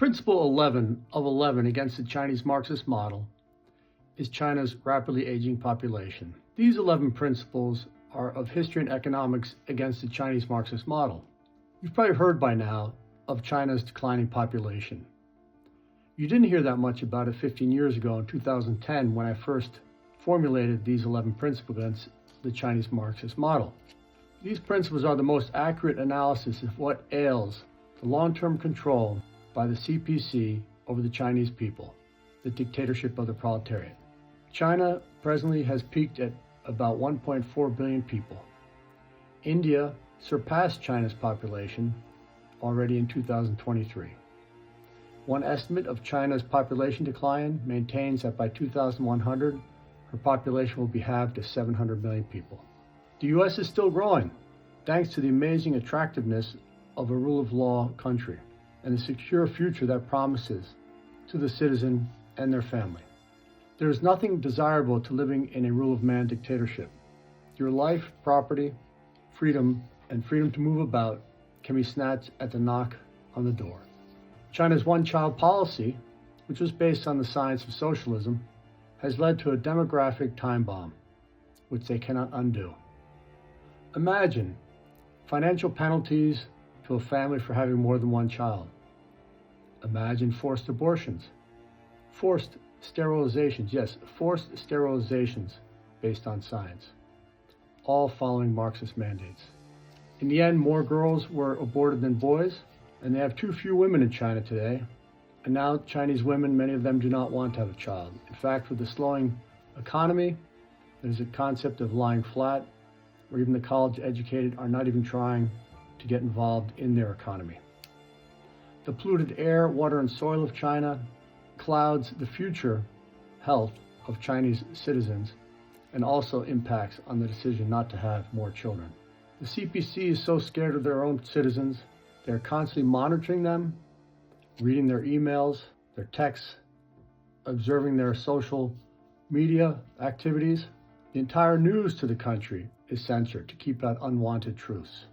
Principle 11 of 11 against the Chinese Marxist model is China's rapidly aging population. These 11 principles are of history and economics against the Chinese Marxist model. You've probably heard by now of China's declining population. You didn't hear that much about it 15 years ago in 2010 when I first formulated these 11 principles against the Chinese Marxist model. These principles are the most accurate analysis of what ails the long-term control by the CPC over the Chinese people, the dictatorship of the proletariat. China presently has peaked at about 1.4 billion people. India surpassed China's population already in 2023. One estimate of China's population decline maintains that by 2100, her population will be halved to 700 million people. The U.S. is still growing, thanks to the amazing attractiveness of a rule of law country and the secure future that promises to the citizen and their family. There is nothing desirable to living in a rule of man dictatorship. Your life, property, freedom, and freedom to move about can be snatched at the knock on the door. China's one-child policy, which was based on the science of socialism, has led to a demographic time bomb, which they cannot undo. Imagine financial penalties to a family for having more than one child. Imagine forced abortions, forced sterilizations, yes, forced sterilizations based on science, all following Marxist mandates. In the end, more girls were aborted than boys, and they have too few women in China today. And now Chinese women, many of them do not want to have a child. In fact, with the slowing economy, there's a concept of lying flat, where even the college-educated are not even trying to get involved in their economy. The polluted air, water, and soil of China clouds the future health of Chinese citizens and also impacts on the decision not to have more children. The CPC is so scared of their own citizens, they're constantly monitoring them, reading their emails, their texts, observing their social media activities. The entire news to the country is censored to keep out unwanted truths.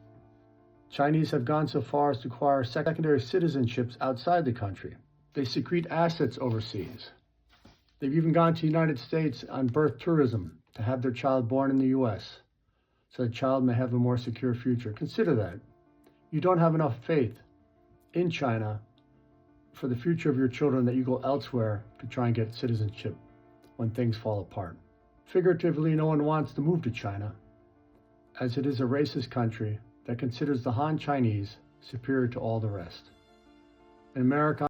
Chinese have gone so far as to acquire secondary citizenships outside the country. They secrete assets overseas. They've even gone to the United States on birth tourism to have their child born in the U.S. so the child may have a more secure future. Consider that. You don't have enough faith in China for the future of your children that you go elsewhere to try and get citizenship when things fall apart. Figuratively, no one wants to move to China, as it is a racist country that considers the Han Chinese superior to all the rest. In America,